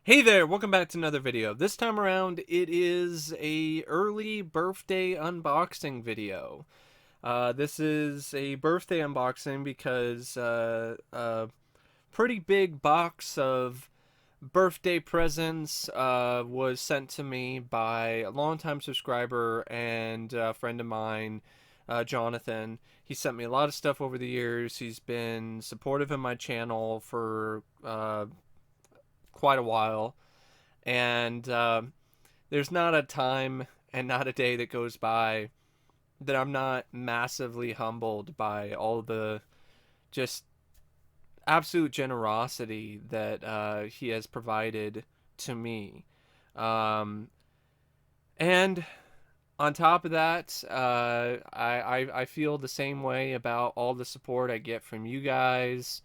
Hey there, welcome back to another video. This time around, it is a early birthday unboxing video. This is a birthday unboxing because a pretty big box of birthday presents was sent to me by a longtime subscriber and a friend of mine, Jonathan. He sent me a lot of stuff over the years. He's been supportive in my channel for quite a while. And there's not a time and not a day that goes by that I'm not massively humbled by all the just absolute generosity that he has provided to me. Um, and on top of that, I feel the same way about all the support I get from you guys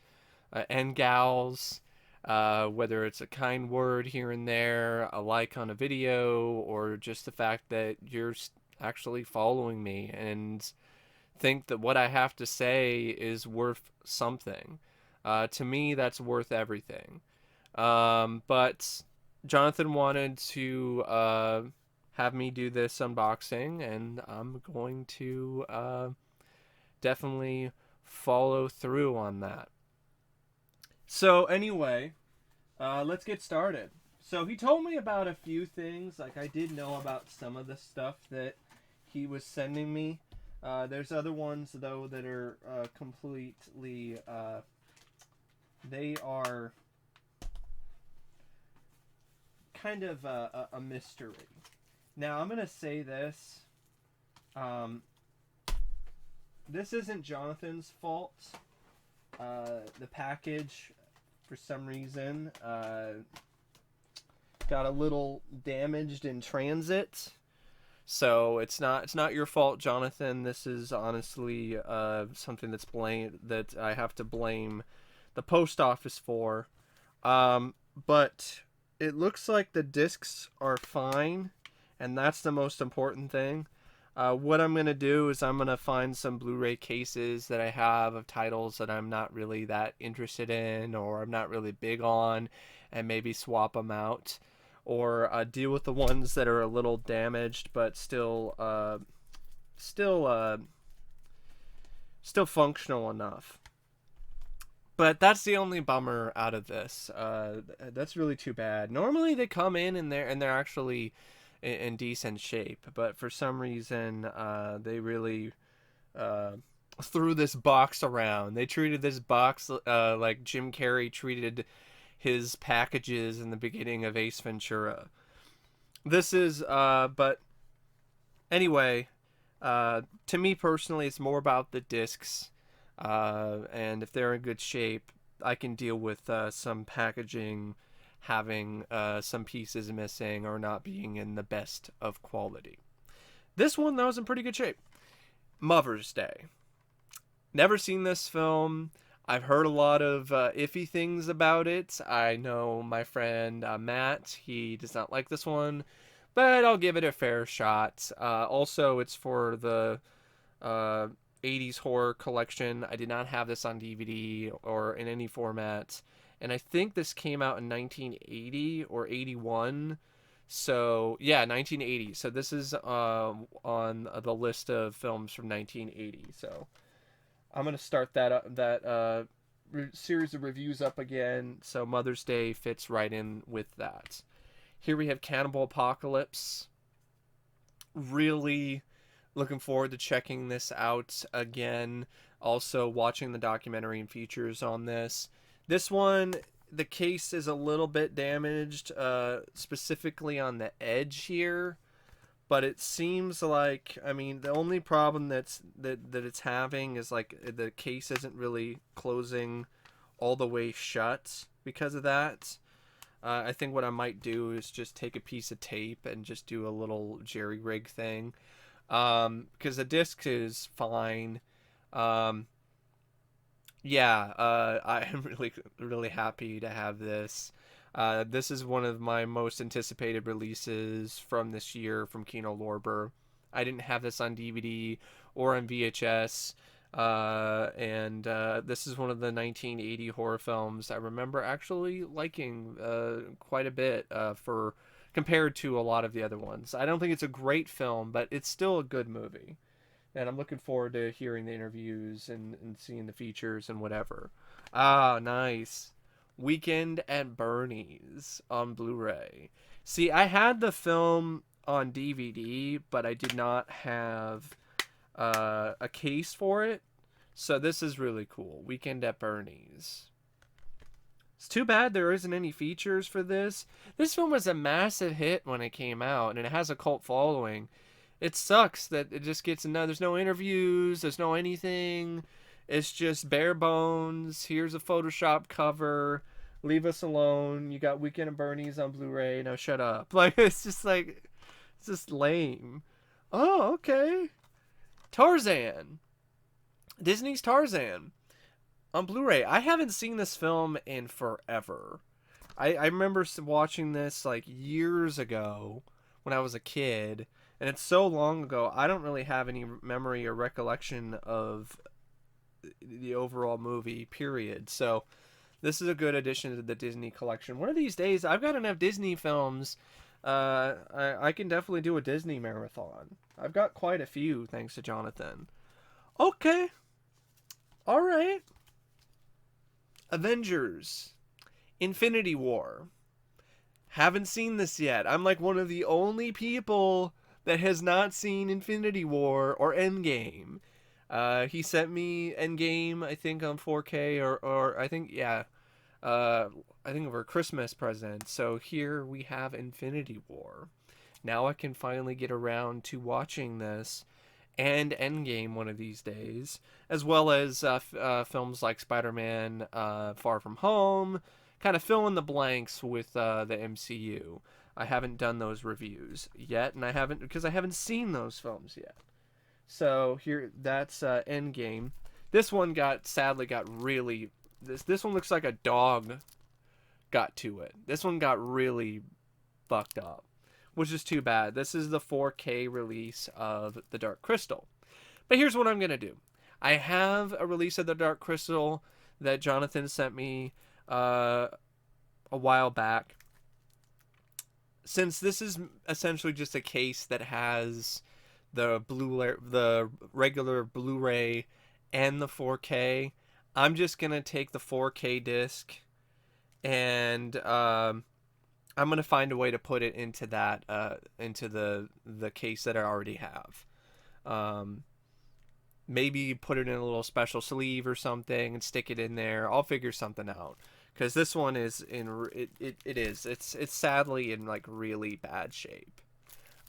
and gals. Whether it's a kind word here and there, a like on a video, or just the fact that you're actually following me and think that what I have to say is worth something. To me, that's worth everything. But Jonathan wanted to have me do this unboxing, and I'm going to definitely follow through on that. So anyway, let's get started. So he told me about a few things. Like, I did know about some of the stuff that he was sending me. There's other ones though that are completely. They are kind of a mystery. Now I'm gonna say this. Um, this isn't Jonathan's fault. The package, for some reason, got a little damaged in transit. So it's not your fault, Jonathan. This is honestly something that I have to blame the post office for. But it looks like the discs are fine, and that's the most important thing. What I'm going to do is I'm going to find some Blu-ray cases that I have of titles that I'm not really that interested in or I'm not really big on, and maybe swap them out, or deal with the ones that are a little damaged but still still functional enough. But that's the only bummer out of this. That's really too bad. Normally they come in and they're actually in decent shape, but for some reason they really uh, threw this box around. They treated this box like Jim Carrey treated his packages in the beginning of Ace Ventura. This is, but anyway, to me personally, it's more about the discs, and if they're in good shape, I can deal with some packaging having some pieces missing or not being in the best of quality. This one, though, is in pretty good shape. Mother's Day. Never seen this film. I've heard a lot of iffy things about it. I know my friend Matt, he does not like this one, but I'll give it a fair shot. Also, it's for the uh, 80s horror collection. I did not have this on DVD or in any format. And I think this came out in 1980 or 81. So, yeah, 1980. So this is on the list of films from 1980. So I'm going to start that series of reviews up again. So Mother's Day fits right in with that. Here we have Cannibal Apocalypse. Really looking forward to checking this out again. Also watching the documentary and features on this. This one, the case is a little bit damaged, specifically on the edge here. But it seems like, I mean, the only problem that it's having is like the case isn't really closing all the way shut because of that. I think what I might do is just take a piece of tape and just do a little jerry rig thing, because the disc is fine. Um, yeah, I am really happy to have this. This is one of my most anticipated releases from this year from Kino Lorber. I didn't have this on DVD or on VHS. This is one of the 1980 horror films I remember actually liking quite a bit for compared to a lot of the other ones. I don't think it's a great film, but it's still a good movie. And I'm looking forward to hearing the interviews and seeing the features and whatever. Ah, nice. Weekend at Bernie's on Blu-ray. See, I had the film on DVD, but I did not have a case for it. So this is really cool. Weekend at Bernie's. It's too bad there isn't any features for this. This film was a massive hit when it came out, and it has a cult following. It sucks that it just gets no. There's no interviews. There's no anything. It's just bare bones. Here's a Photoshop cover. Leave us alone. You got Weekend at Bernie's on Blu-ray. Now shut up. Like it's just lame. Oh, okay. Tarzan. Disney's Tarzan on Blu-ray. I haven't seen this film in forever. I remember watching this like years ago when I was a kid, and it's so long ago, I don't really have any memory or recollection of the overall movie, period. So this is a good addition to the Disney collection. One of these days, I've got enough Disney films. I can definitely do a Disney marathon. I've got quite a few, thanks to Jonathan. Okay. All right. Avengers. Infinity War. Haven't seen this yet. I'm like one of the only people that has not seen Infinity War or Endgame. He sent me Endgame, I think, on 4K, or I think, yeah. I think over a Christmas present. So here we have Infinity War. Now I can finally get around to watching this and Endgame one of these days, as well as films like Spider-Man Far From Home, kind of fill in the blanks with the MCU. I haven't done those reviews yet, and I haven't seen those films yet. So here, that's Endgame. This one sadly got really. This one looks like a dog got to it. This one got really fucked up, which is too bad. This is the 4K release of The Dark Crystal. But here's what I'm going to do. I have a release of The Dark Crystal that Jonathan sent me a while back. Since this is essentially just a case that has the regular Blu-ray and the 4K, I'm just going to take the 4K disc and I'm gonna find a way to put it into that into the case that I already have. Maybe put it in a little special sleeve or something and stick it in there. I'll figure something out, because this one is it's sadly in like really bad shape.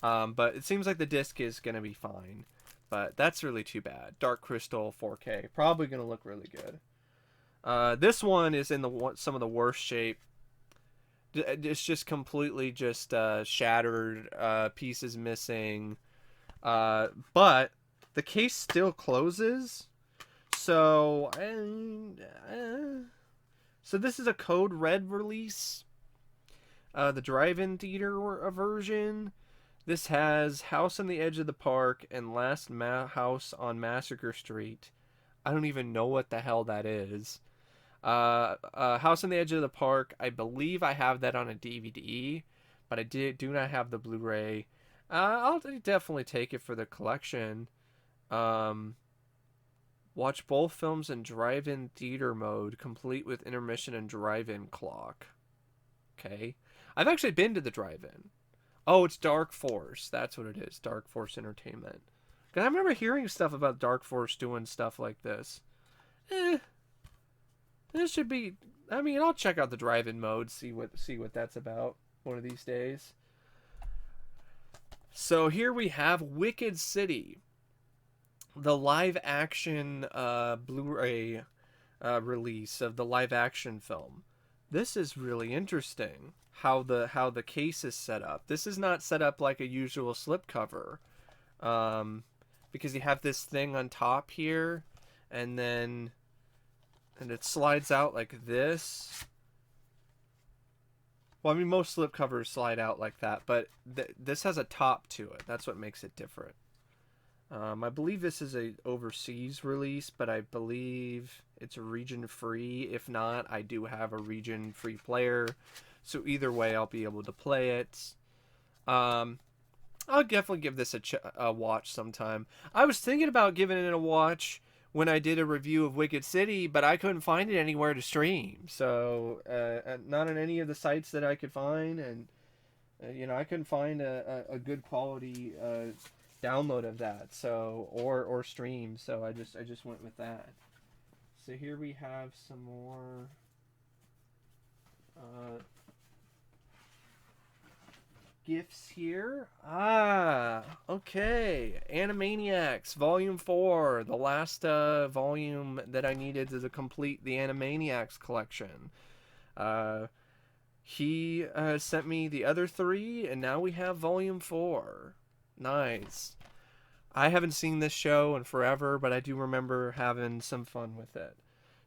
But it seems like the disc is gonna be fine. But that's really too bad. Dark Crystal 4K, probably gonna look really good. This one is in some of the worst shape. It's just completely just shattered, pieces missing. But the case still closes. So this is a Code Red release. The drive-in theater version. This has House on the Edge of the Park and Last House on Massacre Street. I don't even know what the hell that is. House on the Edge of the Park, I believe I have that on a DVD, but I do not have the Blu-ray. I'll definitely take it for the collection. Watch both films in drive-in theater mode, complete with intermission and drive-in clock. Okay. I've actually been to the drive-in. Oh, it's Dark Force. That's what it is. Dark Force Entertainment. 'Cause I remember hearing stuff about Dark Force doing stuff like this. This should be. I mean, I'll check out the drive-in mode, see what that's about one of these days. So here we have Wicked City, the live-action Blu-ray release of the live-action film. This is really interesting. How the case is set up. This is not set up like a usual slipcover, because you have this thing on top here, and it slides out like this. Well, I mean, most slipcovers slide out like that, but this has a top to it. That's what makes it different. I believe this is a overseas release, but I believe it's region free. If not, I do have a region free player, so either way, I'll be able to play it. Um, I'll definitely give this a watch sometime. I was thinking about giving it a watch when I did a review of Wicked City, but I couldn't find it anywhere to stream. So, not on any of the sites that I could find, and I couldn't find a good quality download of that. So, or stream. So I just went with that. So here we have some more. Gifts here. Okay. Animaniacs Volume 4, the last volume that I needed to complete the Animaniacs collection. He sent me the other 3, and now we have Volume 4. Nice. I haven't seen this show in forever, but I do remember having some fun with it.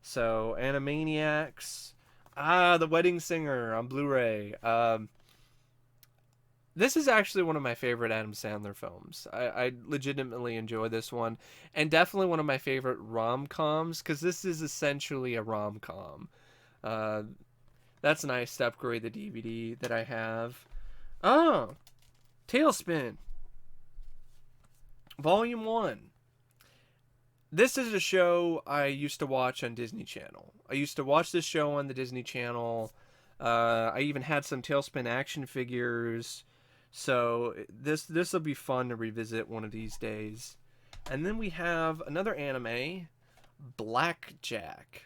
So, Animaniacs. The Wedding Singer on Blu-ray. This is actually one of my favorite Adam Sandler films. I legitimately enjoy this one. And definitely one of my favorite rom-coms, because this is essentially a rom-com. That's nice to upgrade the DVD that I have. Oh! Tailspin. Volume 1. This is a show I used to watch on Disney Channel. I used to watch this show on the Disney Channel. I even had some Tailspin action figures. So this will be fun to revisit one of these days. And then we have another anime, Blackjack,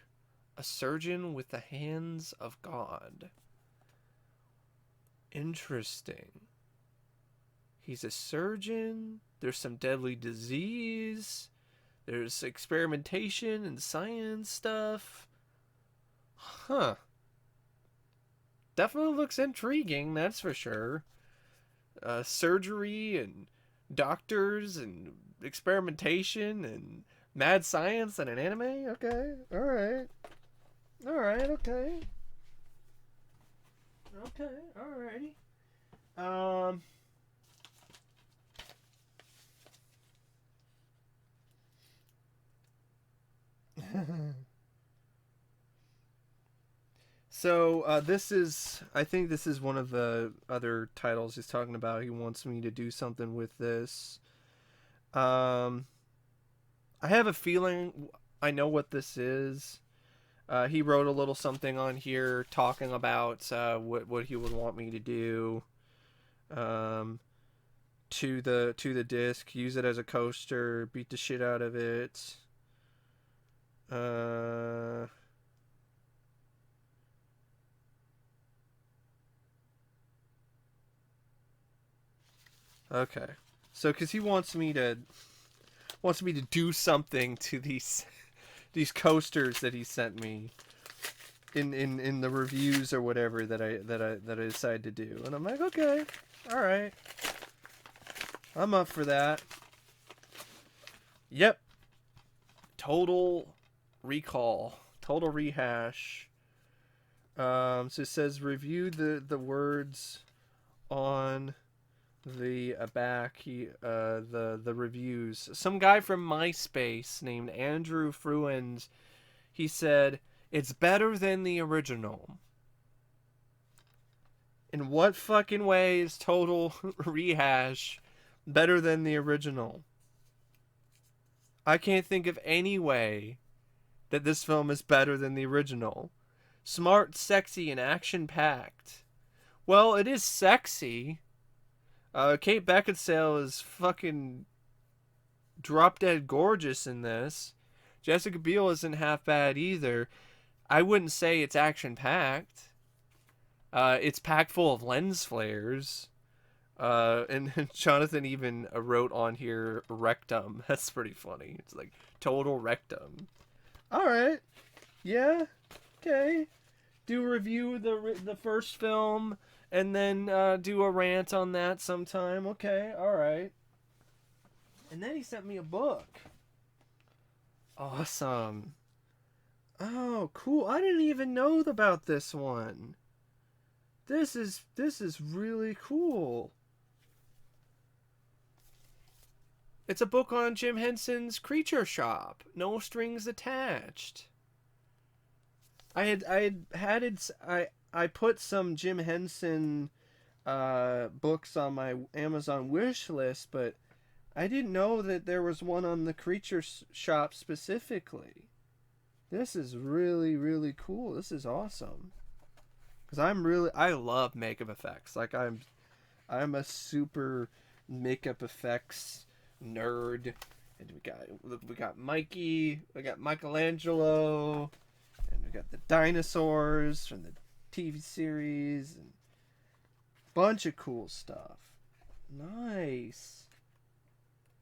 a surgeon with the hands of God. Interesting. He's a surgeon. There's some deadly disease. There's experimentation and science stuff. Huh. Definitely looks intriguing, that's for sure. Surgery and doctors and experimentation and mad science and an anime? Okay. Alright. Alright, okay. Okay, alrighty. So I think this is one of the other titles he's talking about. He wants me to do something with this. I have a feeling I know what this is. He wrote a little something on here talking about what he would want me to do to the disc. Use it as a coaster. Beat the shit out of it. Okay. So, because he wants me to do something to these coasters that he sent me in the reviews or whatever that I decided to do, and I'm like, okay, all right, I'm up for that. Yep. Total Recall, Total Rehash. So it says review the words on the back. The reviews. Some guy from MySpace named Andrew Fruins, he said it's better than the original. In what fucking way is Total Rehash better than the original? I can't think of any way that this film is better than the original. Smart, sexy, and action-packed. Well, it is sexy. Kate Beckinsale is fucking drop-dead gorgeous in this. Jessica Biel isn't half bad either. I wouldn't say it's action-packed. It's packed full of lens flares. And Jonathan even wrote on here rectum. That's pretty funny. It's like total rectum. All right. Yeah. Okay. Do a review of the first film and then do a rant on that sometime. Okay. All right. And then he sent me a book. Awesome. Oh, cool. I didn't even know about this one. This is really cool. It's a book on Jim Henson's Creature Shop. No strings attached. I put some Jim Henson books on my Amazon wish list, but I didn't know that there was one on the Creature Shop specifically. This is really, really cool. This is awesome. Cause I love makeup effects. Like I'm a super makeup effects nerd. And we got Mikey, we got Michelangelo, and we got the dinosaurs from the TV series, and bunch of cool stuff. Nice.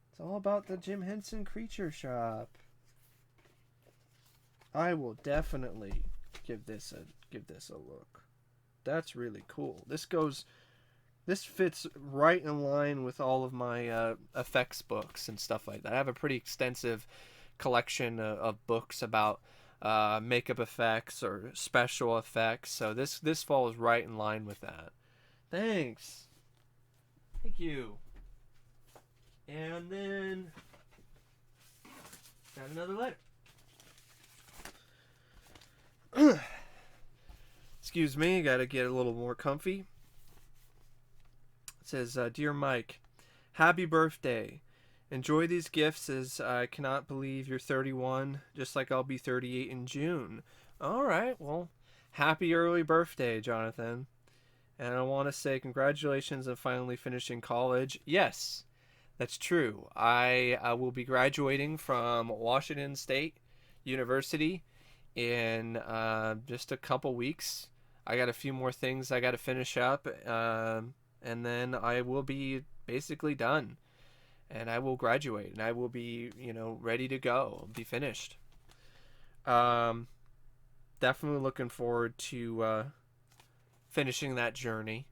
It's all about the Jim Henson Creature Shop. I will definitely give this a look. That's really cool. This fits right in line with all of my effects books and stuff like that. I have a pretty extensive collection of books about makeup effects or special effects, so this falls right in line with that. Thanks. Thank you. And then got another letter. Excuse me, gotta get a little more comfy. It says, Dear Mike, happy birthday. Enjoy these gifts as I cannot believe you're 31, just like I'll be 38 in June. Alright, well, happy early birthday, Jonathan. And I want to say congratulations on finally finishing college. Yes, that's true. I will be graduating from Washington State University in just a couple weeks. I got a few more things I got to finish up, and then I will be basically done. And I will graduate, and I will be, ready to go, be finished. Definitely looking forward to finishing that journey.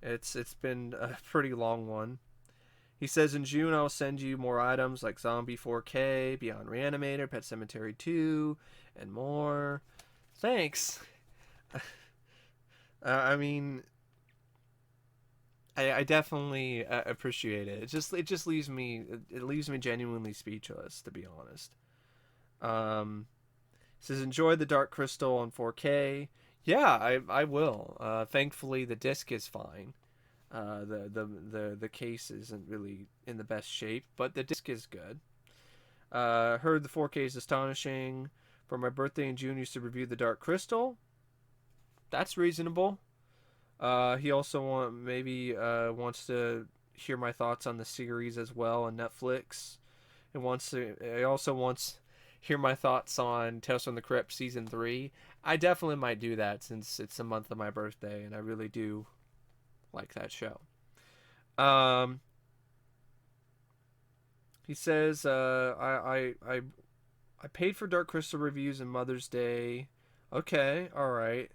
It's been a pretty long one. He says in June I'll send you more items like Zombie 4K, Beyond Reanimator, Pet Sematary 2, and more. Thanks. I mean, I definitely appreciate it. It just leaves me genuinely speechless, to be honest. Says enjoy the Dark Crystal on 4K. Yeah, I will. Thankfully the disc is fine. The case isn't really in the best shape, but the disc is good. Heard the 4K is astonishing. For my birthday in June, used to review the Dark Crystal. That's reasonable. He also wants to hear my thoughts on the series as well on Netflix. He also wants hear my thoughts on Tales from the Crypt season 3. I definitely might do that since it's the month of my birthday, and I really do like that show. He says, I paid for Dark Crystal reviews in Mother's Day. Okay, alright.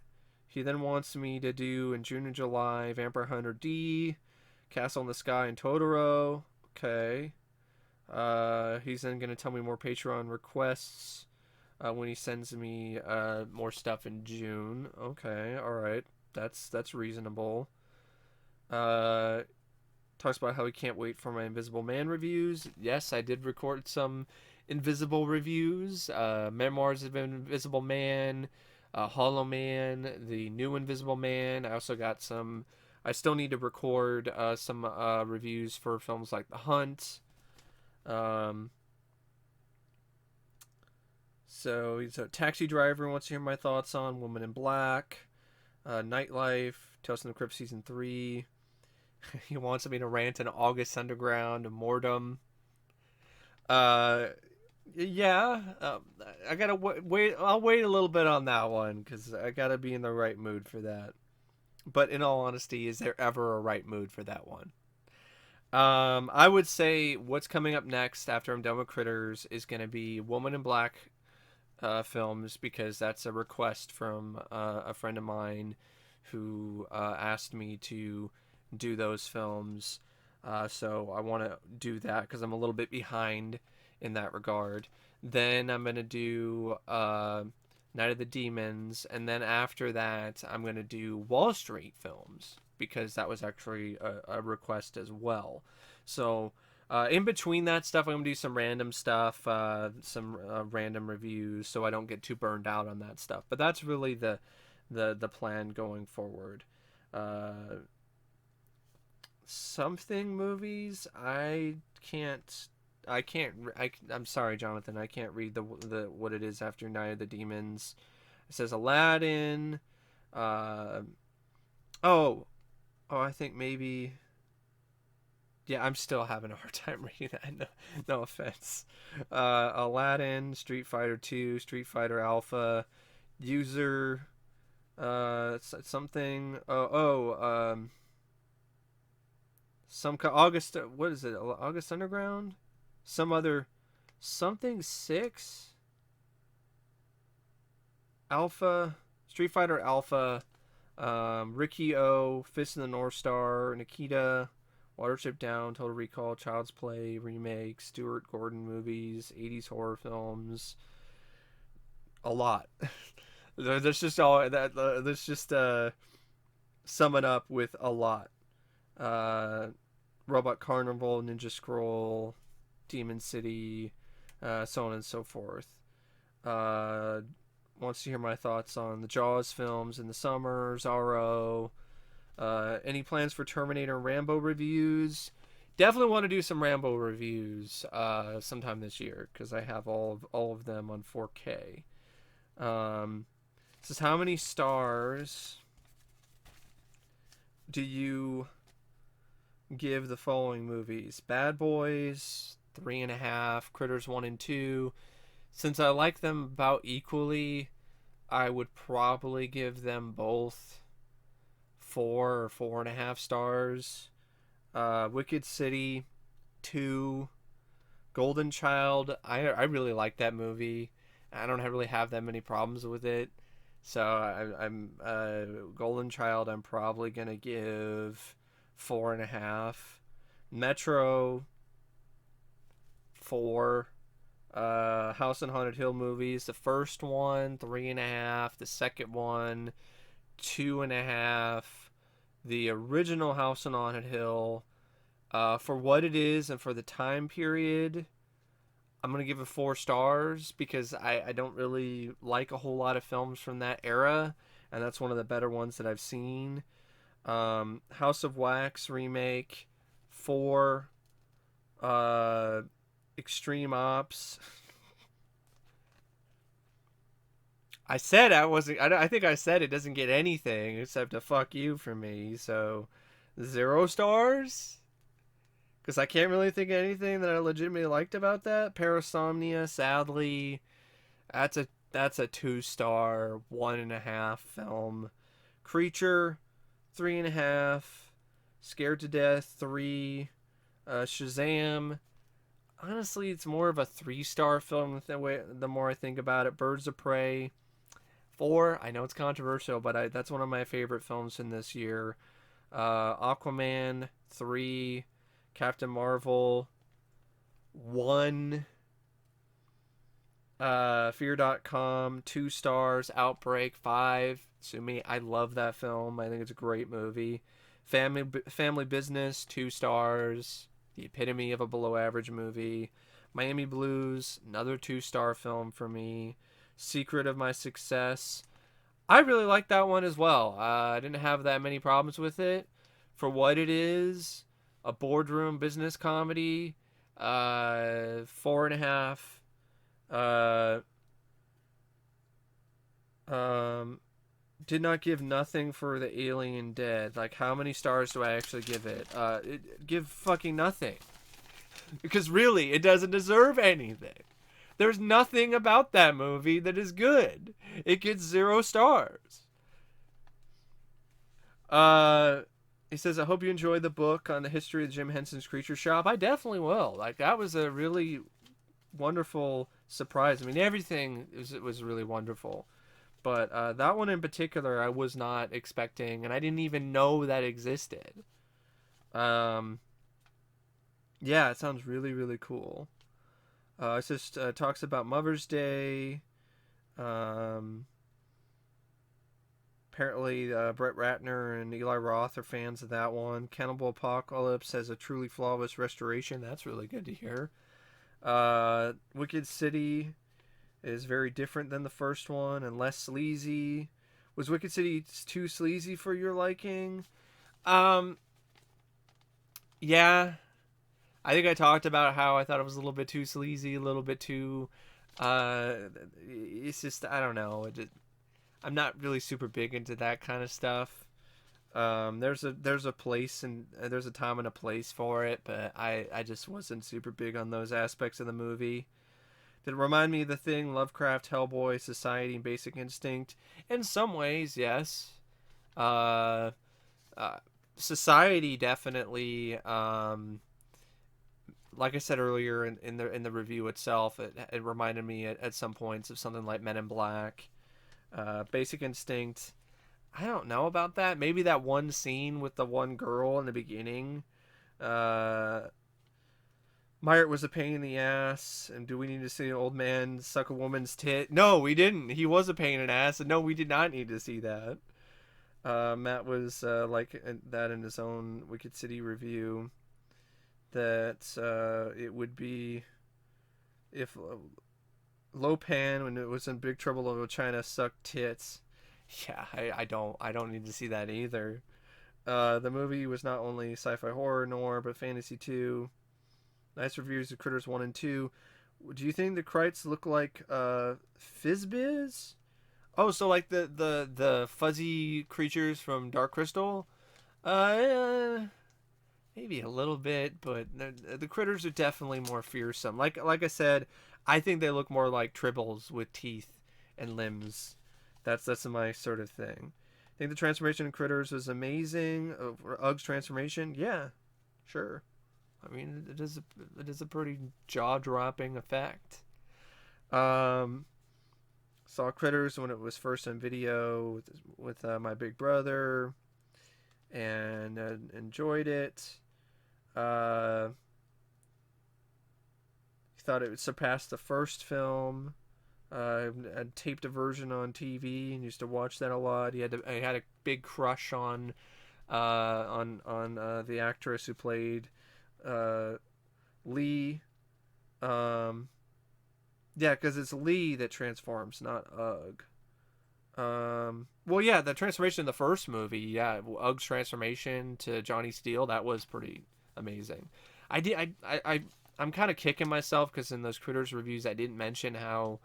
He then wants me to do in June and July Vampire Hunter D, Castle in the Sky, and Totoro. Okay. He's then going to tell me more Patreon requests when he sends me more stuff in June. Okay, alright. That's reasonable. Talks about how he can't wait for my Invisible Man reviews. Yes, I did record some Invisible reviews. Memoirs of Invisible Man, Hollow Man, the new Invisible Man. I also got some... I still need to record some reviews for films like The Hunt. So he's a Taxi Driver, wants to hear my thoughts on Woman in Black, Nightlife, Tales from the Crypt Season 3. He wants me to rant in August Underground, Mortem. Yeah, I gotta wait. I'll wait a little bit on that one because I gotta be in the right mood for that. But in all honesty, is there ever a right mood for that one? I would say what's coming up next after I'm done with Critters is gonna be Woman in Black films, because that's a request from a friend of mine who asked me to do those films. So I want to do that because I'm a little bit behind in that regard. Then I'm going to do Night of the Demons, and then after that I'm going to do Wall Street films because that was actually a request as well. So In between that stuff, I'm gonna do some random stuff, some random reviews, so I don't get too burned out on that stuff. But that's really the plan going forward. Uh, Something movies can't I'm sorry, Jonathan. I can't read the what it is after Night of the Demons. It says Aladdin. Uh, oh, I think maybe. Yeah, I'm still having a hard time reading that. No, no offense. Aladdin, Street Fighter 2, Street Fighter Alpha, User, something. Some August. What is it? August Underground. Some other something 6 Alpha, Street Fighter Alpha, Ricky O, Fist of the North Star, Nikita, Watership Down, Total Recall, Child's Play remake, Stuart Gordon movies, 80s horror films, a lot. There's just all that. Let's just sum it up with a lot. Uh, Robot Carnival, Ninja Scroll, Demon City, so on and so forth. Uh, Wants to hear my thoughts on the Jaws films in the summer, Zorro. Any plans for Terminator and Rambo reviews? Definitely want to do some Rambo reviews sometime this year because I have all of them on 4K. This is how many stars do you give the following movies? Bad Boys 3.5, Critters 1 and 2. Since I like them about equally, I would probably give them both 4 or 4.5 stars. Wicked City 2, Golden Child. I really like that movie. I don't really have that many problems with it. So I'm Golden Child. I'm probably gonna give 4.5. Metro 4. House on Haunted Hill movies. The first one 3.5. The second one 2.5. The original House on Haunted Hill, for what it is and for the time period, I'm gonna give it 4 stars because I don't really like a whole lot of films from that era, and that's one of the better ones that I've seen. House of Wax remake 4. Extreme Ops. I said I wasn't. I think I said it doesn't get anything except a fuck you from me. So 0 stars. Because I can't really think of anything that I legitimately liked about that. Parasomnia, sadly, that's a 2-star, 1.5 film. Creature, 3.5. Scared to Death, 3. Shazam. Honestly, it's more of a 3-star film the more I think about it. Birds of Prey, 4. I know it's controversial, but that's one of my favorite films in this year. Aquaman, 3. Captain Marvel, 1. Fear.com, 2 stars. Outbreak, 5. Sue me, I love that film. I think it's a great movie. Family Business, 2 stars. The epitome of a below average movie. Miami Blues, another 2-star film for me. Secret of My Success, I really like that one as well. I didn't have that many problems with it. For what it is, a boardroom business comedy, 4.5. Did not give nothing for The Alien Dead. Like, how many stars do I actually give it? Give fucking nothing. Because really, it doesn't deserve anything. There's nothing about that movie that is good. It gets 0 stars. He says, I hope you enjoyed the book on the history of Jim Henson's Creature Shop. I definitely will. Like, that was a really wonderful surprise. I mean, everything was really wonderful. But that one in particular, I was not expecting, and I didn't even know that existed. Yeah, it sounds really, really cool. It just talks about Mother's Day, Apparently, Brett Ratner and Eli Roth are fans of that one. Cannibal Apocalypse has a truly flawless restoration. That's really good to hear. Wicked City is very different than the first one and less sleazy. Was Wicked City too sleazy for your liking? Um, yeah. I think I talked about how I thought it was a little bit too sleazy, a little bit too. Uh, it's just I don't know. I'm not really super big into that kind of stuff. There's a place and there's a time and a place for it, but I just wasn't super big on those aspects of the movie. Did it remind me of The Thing, Lovecraft, Hellboy, Society, and Basic Instinct? In some ways, yes. Uh, uh Society definitely. Like I said earlier in the review itself, it reminded me at some points of something like Men in Black. Basic Instinct. I don't know about that. Maybe that one scene with the one girl in the beginning. Uh, Meyert was a pain in the ass, and do we need to see an old man suck a woman's tit? No, we didn't. He was a pain in the ass, and no, we did not need to see that. Matt was like that in his own Wicked City review. That it would be if Lopan, when it was in Big Trouble in Little China, sucked tits. Yeah, I don't need to see that either. The movie was not only sci-fi horror noir, but fantasy too. Nice reviews of Critters 1 and 2. Do you think the Krites look like Fizbiz? Oh, so like the fuzzy creatures from Dark Crystal? Uh, maybe a little bit, but the critters are definitely more fearsome. Like I said, I think they look more like tribbles with teeth and limbs. That's my sort of thing. I think the transformation in Critters was amazing. Ugg's transformation, yeah, sure. I mean, it is a pretty jaw dropping effect. Um, saw Critters when it was first on video with my big brother, and enjoyed it. He thought it would surpass the first film. I taped a version on TV and used to watch that a lot. I had a big crush on the actress who played uh, Lee. Um, yeah, because it's Lee that transforms, not Ugg. Well, yeah, the transformation in the first movie, yeah, Ugg's transformation to Johnny Steele, that was pretty amazing. I did, I'm kind of kicking myself because in those Critters reviews, I didn't mention how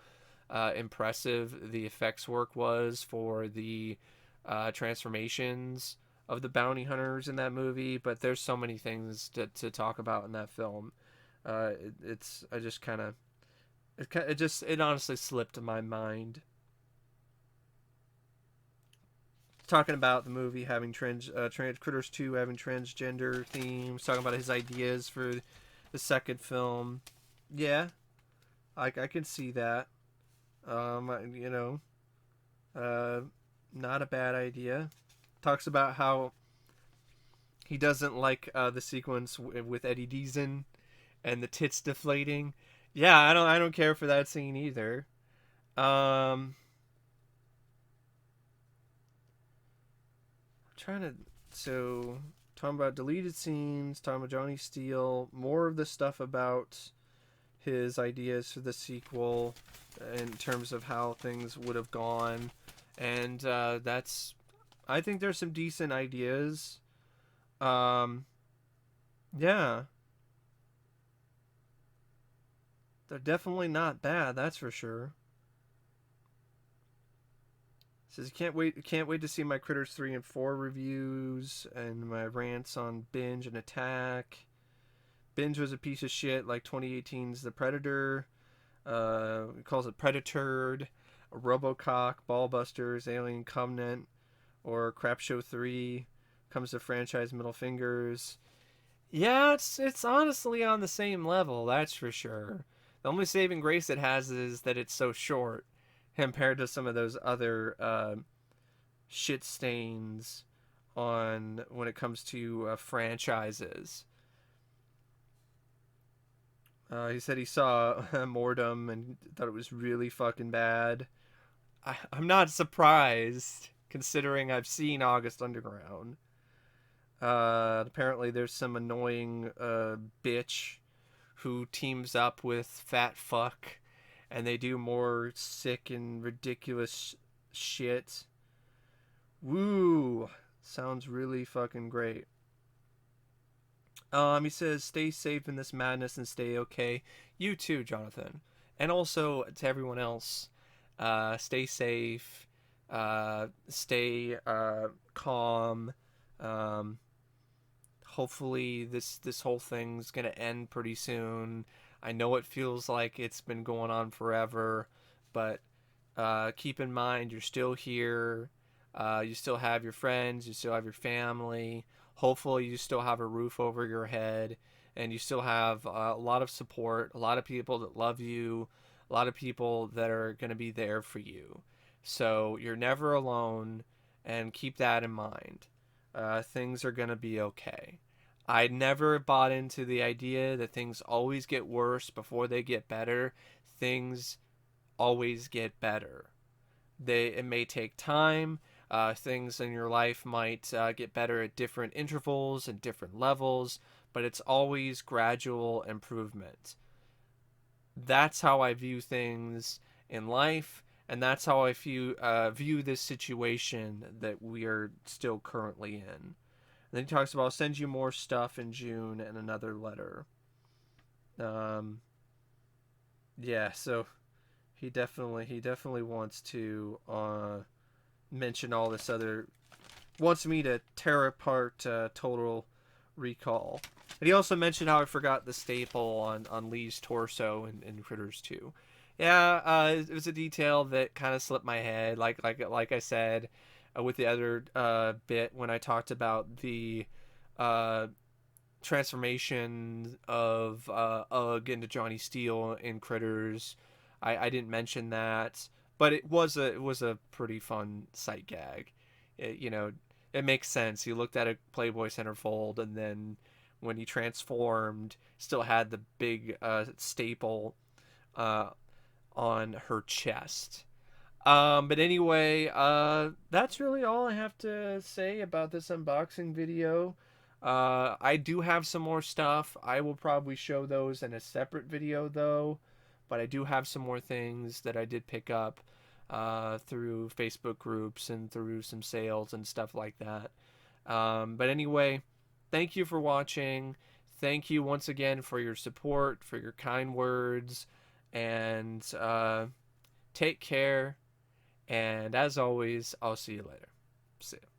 impressive the effects work was for the transformations of the bounty hunters in that movie. But there's so many things to talk about in that film. I just kind of it honestly slipped my mind. Talking about the movie having Critters 2 having transgender themes, talking about his ideas for the second film. Yeah, I can see that. You know, uh, not a bad idea. Talks about how he doesn't like the sequence with Eddie Deason and the tits deflating. Yeah, I don't care for that scene either. Um, trying to so talking about deleted scenes, talking about Johnny Steele, more of the stuff about his ideas for the sequel in terms of how things would have gone, and that's I think there's some decent ideas. Um, yeah, they're definitely not bad. That's for sure. Says can't wait to see my Critters 3 and 4 reviews and my rants on Binge and Attack. Binge was a piece of shit like 2018's The Predator. He calls it Predator, Robocock, Ballbusters, Alien Covenant, or Crap Show 3. Comes to franchise middle fingers. Yeah, it's honestly on the same level, that's for sure. The only saving grace it has is that it's so short compared to some of those other shit stains on when it comes to franchises. He said he saw Mordom and thought it was really fucking bad. I'm not surprised. considering I've seen August Underground. Apparently there's some annoying bitch who teams up with Fat Fuck, and they do more sick and ridiculous shit. Woo! Sounds really fucking great. He says, stay safe in this madness and stay okay. You too, Jonathan. And also to everyone else, stay safe, stay calm. Um, Hopefully this whole thing's gonna end pretty soon. I know it feels like it's been going on forever, but keep in mind you're still here. You still have your friends. You still have your family. Hopefully, you still have a roof over your head, and you still have a lot of support. A lot of people that love you. A lot of people that are going to be there for you. So you're never alone, and keep that in mind. Things are going to be okay. I never bought into the idea that things always get worse before they get better. Things always get better. It may take time. Things in your life might get better at different intervals and different levels, but it's always gradual improvement. That's how I view things in life, and that's how I view this situation that we are still currently in. And then he talks about, I'll send you more stuff in June and another letter. Um, yeah, so he definitely wants to mention all this other, wants me to tear apart Total Recall. And he also mentioned how I forgot the staple on Lee's torso in Critters 2. Yeah, it was a detail that kind of slipped my head. Like I said with the other bit when I talked about the uh, transformation of Ugg into Johnny Steele in Critters. I didn't mention that, but it was a pretty fun sight gag. It makes sense. He looked at a Playboy centerfold, and then when he transformed, still had the big staple uh, on her chest. But anyway, that's really all I have to say about this unboxing video. I do have some more stuff. I will probably show those in a separate video though, but I do have some more things that I did pick up through Facebook groups and through some sales and stuff like that. But anyway, thank you for watching. Thank you once again for your support, for your kind words, and take care. And as always, I'll see you later. See ya.